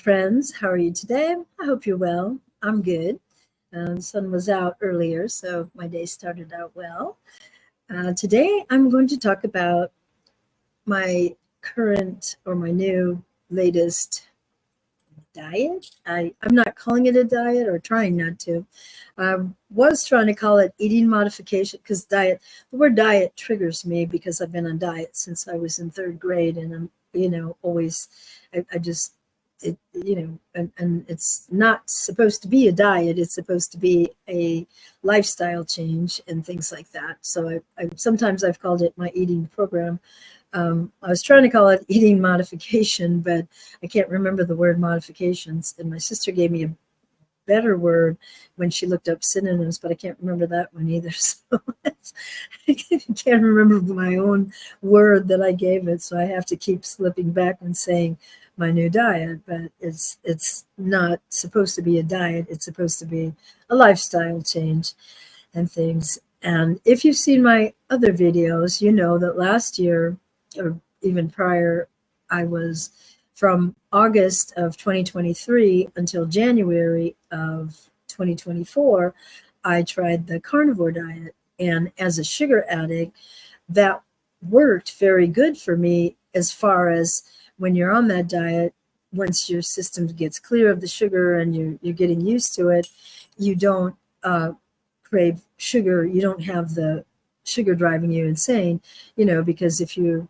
friends. How are you today? I hope you're well. I'm good. The sun was out earlier, so my day started out well. Today, I'm going to talk about my current or my new latest diet. I'm not calling it a diet or trying not to. I was trying to call it eating modification because the word diet triggers me because I've been on diet since I was in third grade and I'm, always, I just, and it's not supposed to be a diet. It's supposed to be a lifestyle change and things like that. So sometimes I've called it my eating program. I was trying to call it eating modification, but I can't remember the word modifications. And my sister gave me a better word when she looked up synonyms, but I can't remember that one either. So I can't remember my own word that I gave it. So I have to keep slipping back and saying my new diet, but it's not supposed to be a diet. It's supposed to be a lifestyle change and things. And if you've seen my other videos, you know that last year, or even prior, I was from August of 2023 until January of 2024, I tried the carnivore diet. And as a sugar addict, that worked very good for me as far as when you're on that diet, once your system gets clear of the sugar and you're getting used to it, you don't crave sugar. You don't have the sugar driving you insane, because if you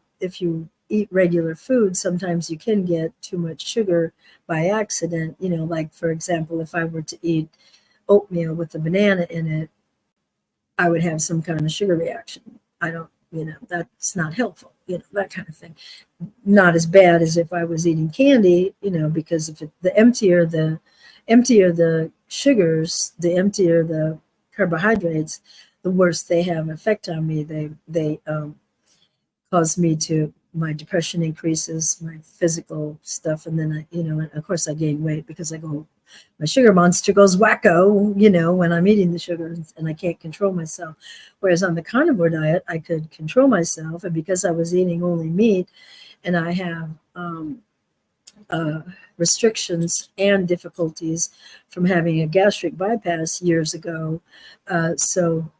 eat regular food, sometimes you can get too much sugar by accident. Like, for example, if I were to eat oatmeal with a banana in it, I would have some kind of sugar reaction. I don't, that's not helpful, that kind of thing. Not as bad as if I was eating candy, because if the emptier the sugars, the emptier the carbohydrates, the worse they have effect on me. They cause me to, my depression increases, my physical stuff, and then and of course I gain weight because my sugar monster goes wacko, when I'm eating the sugar and I can't control myself. Whereas on the carnivore diet, I could control myself, and because I was eating only meat, and I have restrictions and difficulties from having a gastric bypass years ago, so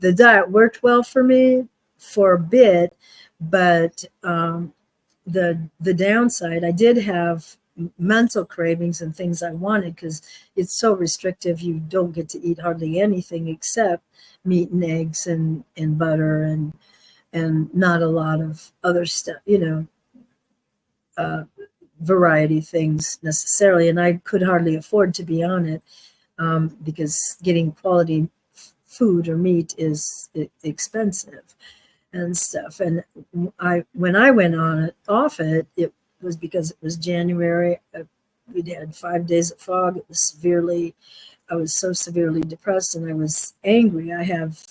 the diet worked well for me for a bit. But the downside, I did have mental cravings and things I wanted because it's so restrictive. You don't get to eat hardly anything except meat and eggs and butter and not a lot of other stuff, variety things necessarily. And I could hardly afford to be on it because getting quality food or meat is expensive and stuff. And when I went off it was because it was January. We'd had 5 days of fog. I was so severely depressed, and I was angry. I have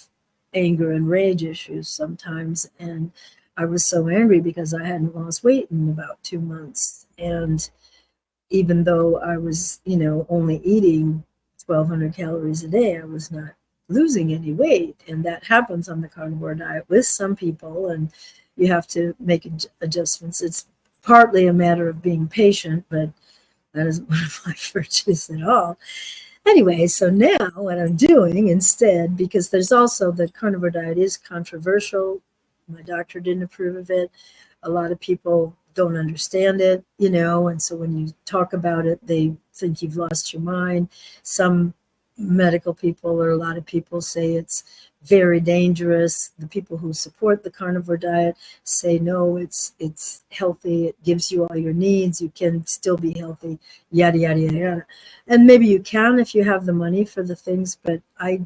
anger and rage issues sometimes, and I was so angry because I hadn't lost weight in about 2 months. And even though I was, only eating 1,200 calories a day, I was not losing any weight. And that happens on the carnivore diet with some people, and you have to make adjustments. It's partly a matter of being patient, but that isn't one of my virtues at all. Anyway, so now what I'm doing instead, because there's also, the carnivore diet is controversial. My doctor didn't approve of it. A lot of people don't understand it, and so when you talk about it, they think you've lost your mind. Some medical people, or a lot of people, say it's very dangerous. The people who support the carnivore diet say no, it's healthy, it gives you all your needs, you can still be healthy, yada yada yada. And maybe you can if you have the money for the things, but I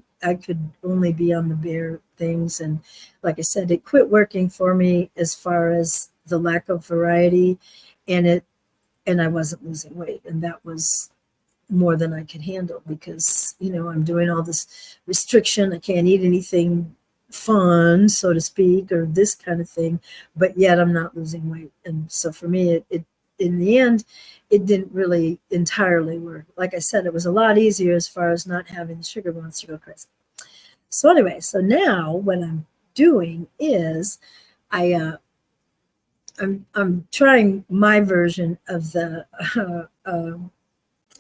could only be on the bare things. And like I said, it quit working for me as far as the lack of variety, and I wasn't losing weight, and that was more than I could handle because, I'm doing all this restriction. I can't eat anything fun, so to speak, or this kind of thing, but yet I'm not losing weight. And so for me, it in the end, it didn't really entirely work. Like I said, it was a lot easier as far as not having the sugar monster go crazy. So anyway, so now what I'm doing is I I'm trying my version of the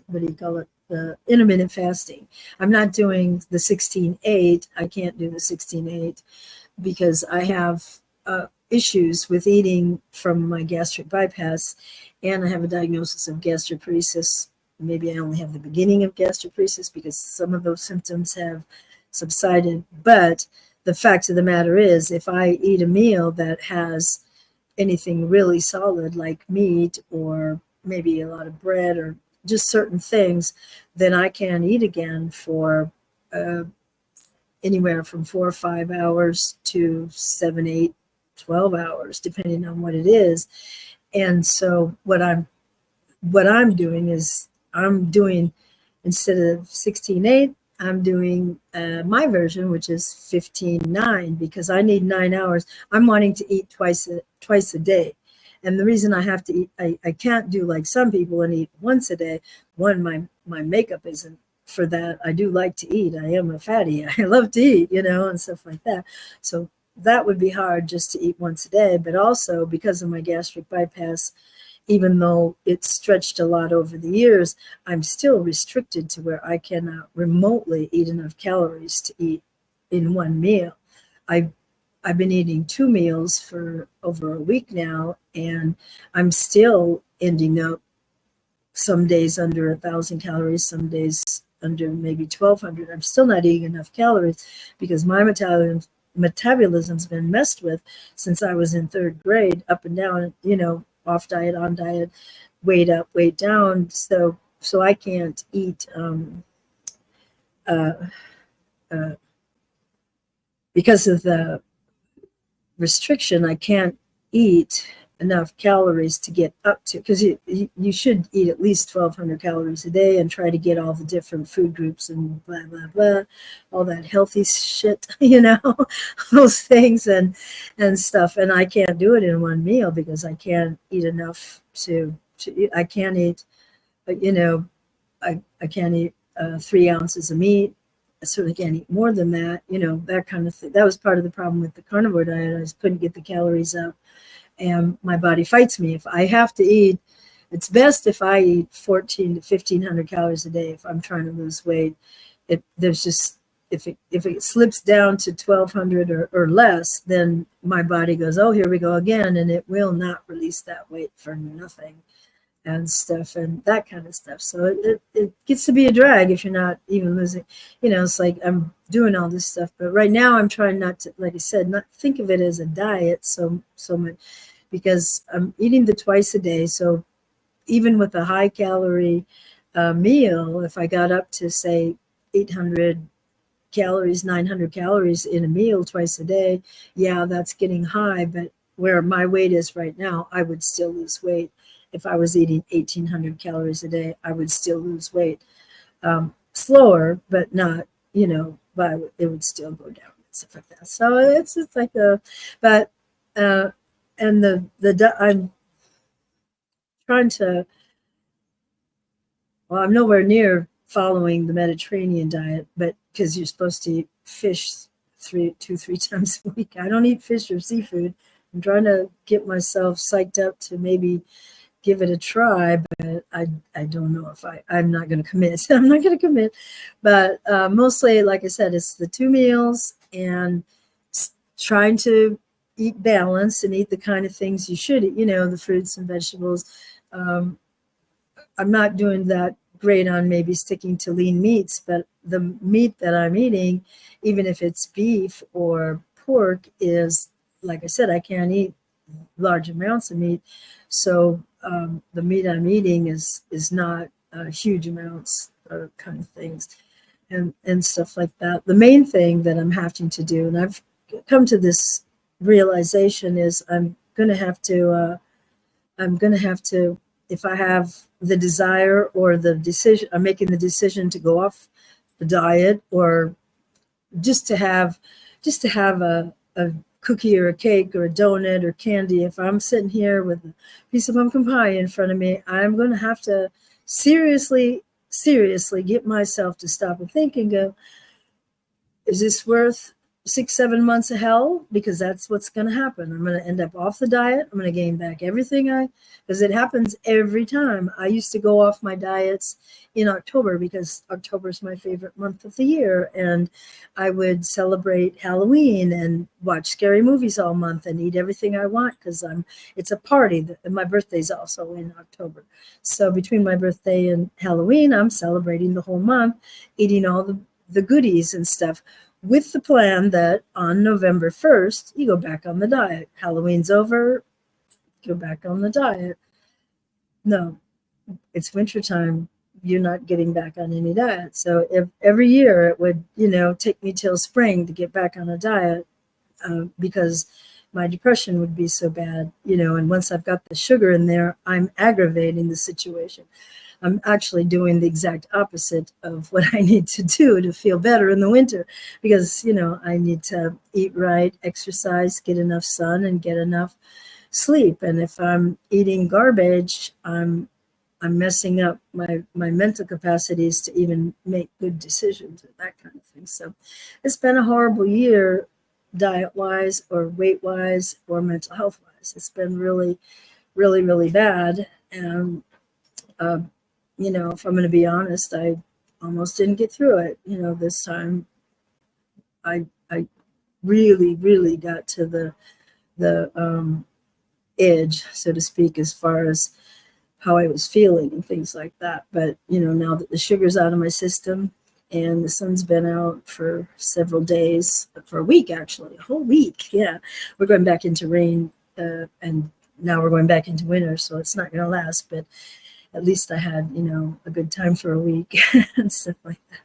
what do you call it? The intermittent fasting. I'm not doing the 16/8. I can't do the 16/8 because I have issues with eating from my gastric bypass, and I have a diagnosis of gastroparesis. Maybe I only have the beginning of gastroparesis because some of those symptoms have subsided. But the fact of the matter is, if I eat a meal that has anything really solid like meat or maybe a lot of bread or just certain things, then I can eat again for anywhere from 4 or 5 hours to 7, 8, 12 hours, depending on what it is. And so what I'm doing is I'm doing, instead of 16/8, I'm doing my version, which is 15/9, because I need 9 hours. I'm wanting to eat twice a day. And the reason I have to eat, I can't do like some people and eat once a day. One, my makeup isn't for that. I do like to eat. I am a fatty. I love to eat, and stuff like that. So that would be hard just to eat once a day. But also because of my gastric bypass, even though it's stretched a lot over the years, I'm still restricted to where I cannot remotely eat enough calories to eat in one meal. I've been eating 2 meals for over a week now, and I'm still ending up some days under 1,000 calories, some days under maybe 1,200. I'm still not eating enough calories because my metabolism's been messed with since I was in 3rd grade, up and down, off diet, on diet, weight up, weight down. So I can't eat because of the restriction. I can't eat enough calories to get up to, because you should eat at least 1,200 calories a day and try to get all the different food groups and blah blah blah, all that healthy shit, those things and stuff. And I can't do it in one meal because I can't eat enough to I can't eat, I can't eat 3 ounces of meat. I certainly can't eat more than that, that kind of thing. That was part of the problem with the carnivore diet. I just couldn't get the calories up, and my body fights me. If I have to eat, it's best if I eat 1,400 to 1,500 calories a day if I'm trying to lose weight. If it slips down to 1,200 or less, then my body goes, oh, here we go again, and it will not release that weight for nothing and stuff and that kind of stuff. So it gets to be a drag if you're not even losing, it's like I'm doing all this stuff. But right now I'm trying not to, like I said, not think of it as a diet so much, because I'm eating the twice a day. So even with a high calorie meal, if I got up to say 800 calories, 900 calories in a meal twice a day, yeah, that's getting high. But where my weight is right now, I would still lose weight. If I was eating 1,800 calories a day, I would still lose weight. Slower, but not, but it would still go down and stuff like that. So it's like but and I'm trying to, well, I'm nowhere near following the Mediterranean diet, but because you're supposed to eat fish 3 times a week. I don't eat fish or seafood. I'm trying to get myself psyched up to maybe give it a try, but I don't know if I'm not going to commit. I'm not going to commit, but mostly, like I said, it's the 2 meals and trying to eat balanced and eat the kind of things you should eat, the fruits and vegetables. I'm not doing that great on maybe sticking to lean meats, but the meat that I'm eating, even if it's beef or pork, is, like I said, I can't eat large amounts of meat. So the meat I'm eating is not huge amounts or kind of things and stuff like that. The main thing that I'm having to do, and I've come to this realization, is I'm going to have to, if I have the desire or the decision, I'm making the decision to go off the diet, or just to have a cookie or a cake or a donut or candy. If I'm sitting here with a piece of pumpkin pie in front of me, I'm going to have to seriously get myself to stop and think and go, is this worth 6-7 months of hell, because that's what's going to happen. I'm going to end up off the diet. I'm going to gain back everything because it happens every time. I used to go off my diets in October because October is my favorite month of the year. And I would celebrate Halloween and watch scary movies all month and eat everything I want because it's a party. And my birthday's also in October. So between my birthday and Halloween, I'm celebrating the whole month, eating all the goodies and stuff, with the plan that on November 1st, you go back on the diet. Halloween's over, go back on the diet. No, it's wintertime. You're not getting back on any diet. So if every year it would, take me till spring to get back on a diet because my depression would be so bad, and once I've got the sugar in there, I'm aggravating the situation. I'm actually doing the exact opposite of what I need to do to feel better in the winter because, I need to eat right, exercise, get enough sun, and get enough sleep. And if I'm eating garbage, I'm messing up my mental capacities to even make good decisions or that kind of thing. So it's been a horrible year, diet-wise or weight-wise or mental health-wise. It's been really, really, really bad. And if I'm going to be honest, I almost didn't get through it. This time I really, really got to the edge, so to speak, as far as how I was feeling and things like that. But, now that the sugar's out of my system and the sun's been out for several days, for a week, actually, a whole week. Yeah. We're going back into rain and now we're going back into winter. So it's not going to last, but at least I had, a good time for a week and stuff like that.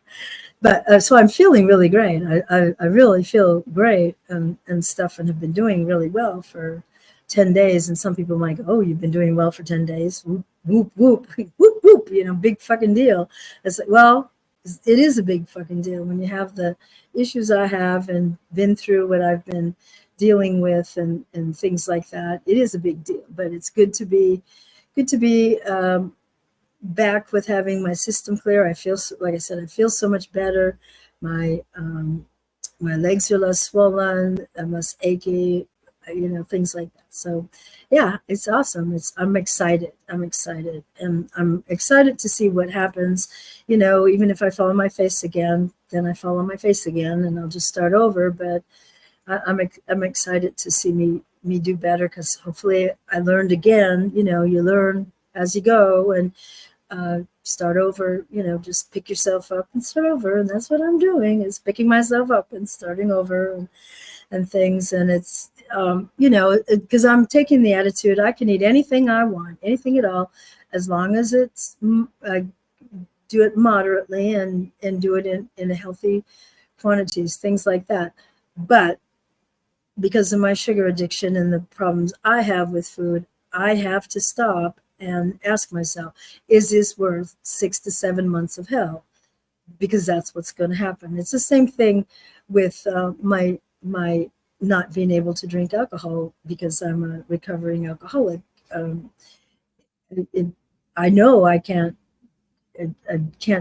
But so I'm feeling really great. I really feel great and stuff, and have been doing really well for 10 days. And some people might go, oh, you've been doing well for 10 days. Whoop, whoop, whoop, whoop, whoop, big fucking deal. It's like, well, it is a big fucking deal when you have the issues I have and been through what I've been dealing with and things like that. It is a big deal, but it's good to be back with having my system clear. I feel, like I said, I feel so much better. My legs are less swollen, I'm less achy, things like that. So yeah, it's awesome. I'm excited. And I'm excited to see what happens. Even if I fall on my face again, then I fall on my face again and I'll just start over. But I'm excited to see me do better, because hopefully I learned again. You learn as you go and start over. Just pick yourself up and start over. And that's what I'm doing, is picking myself up and starting over and things. And it's because I'm taking the attitude I can eat anything I want, anything at all, as long as it's I do it moderately and do it in a healthy quantities, things like that. But because of my sugar addiction and the problems I have with food, I have to stop and ask myself, is this worth 6 to 7 months of hell? Because that's what's going to happen. It's the same thing with my not being able to drink alcohol, because I'm a recovering alcoholic. I know I can't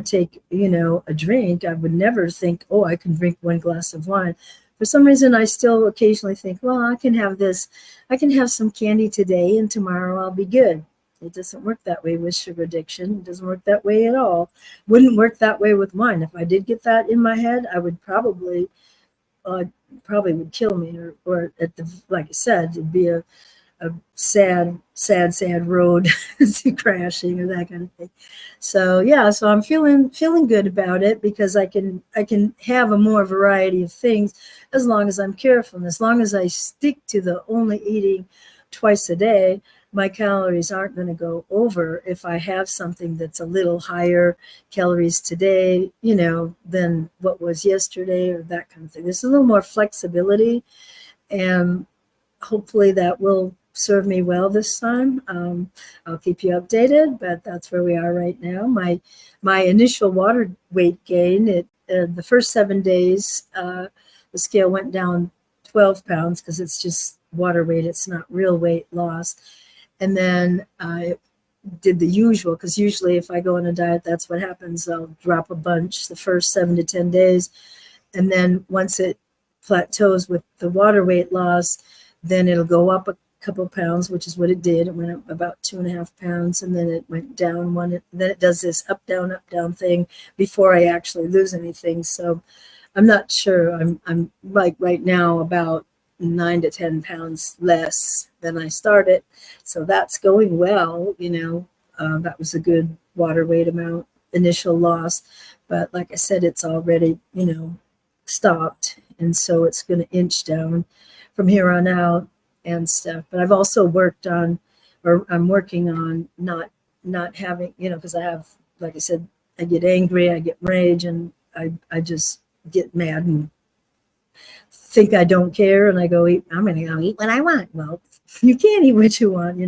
take, a drink. I would never think, oh, I can drink 1 glass of wine. For some reason, I still occasionally think, well, I can have this. I can have some candy today and tomorrow I'll be good. It doesn't work that way with sugar addiction. It doesn't work that way at all. Wouldn't work that way with wine. If I did get that in my head, I would probably would kill me, or at the, like I said, it'd be a sad road to crashing or that kind of thing. So yeah, so I'm feeling good about it, because I can have a more variety of things as long as I'm careful, and as long as I stick to the only eating twice a day. My calories aren't going to go over if I have something that's a little higher calories today, than what was yesterday, or that kind of thing. There's a little more flexibility, and hopefully that will serve me well this time. I'll keep you updated, but that's where we are right now. My initial water weight gain, the first 7 days, the scale went down 12 pounds, because it's just water weight. It's not real weight loss. And then it did the usual, because usually if I go on a diet, that's what happens. I'll drop a bunch the first 7 to 10 days. And then once it plateaus with the water weight loss, then it'll go up a couple pounds, which is what it did. It went up about 2.5 pounds, and then it went down one. Then it does this up down thing before I actually lose anything. So I'm not sure. I'm like right now about 9 to 10 pounds less than I started. So that's going well. That was a good water weight amount initial loss. But like I said, it's already, stopped. And so it's going to inch down from here on out and stuff. But I've also worked on, or I'm working on not having, because I have, like I said, I get angry, I get rage, and I just get mad and think I don't care, and I go eat. I'm going to go eat what I want. Well, you can't eat what you want.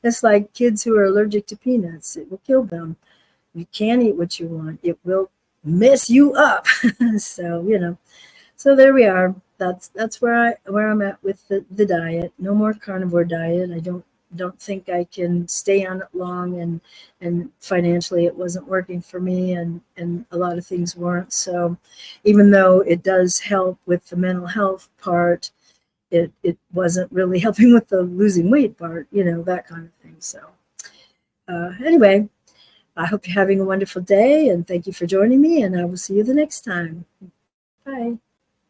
It's like kids who are allergic to peanuts. It will kill them. You can't eat what you want. It will mess you up. So there we are. That's where I'm at with the diet. No more carnivore diet. I don't think I can stay on it long, and financially it wasn't working for me, and a lot of things weren't. So even though it does help with the mental health part, it wasn't really helping with the losing weight part, that kind of thing. So anyway, I hope you're having a wonderful day, and thank you for joining me, and I will see you the next time. Bye.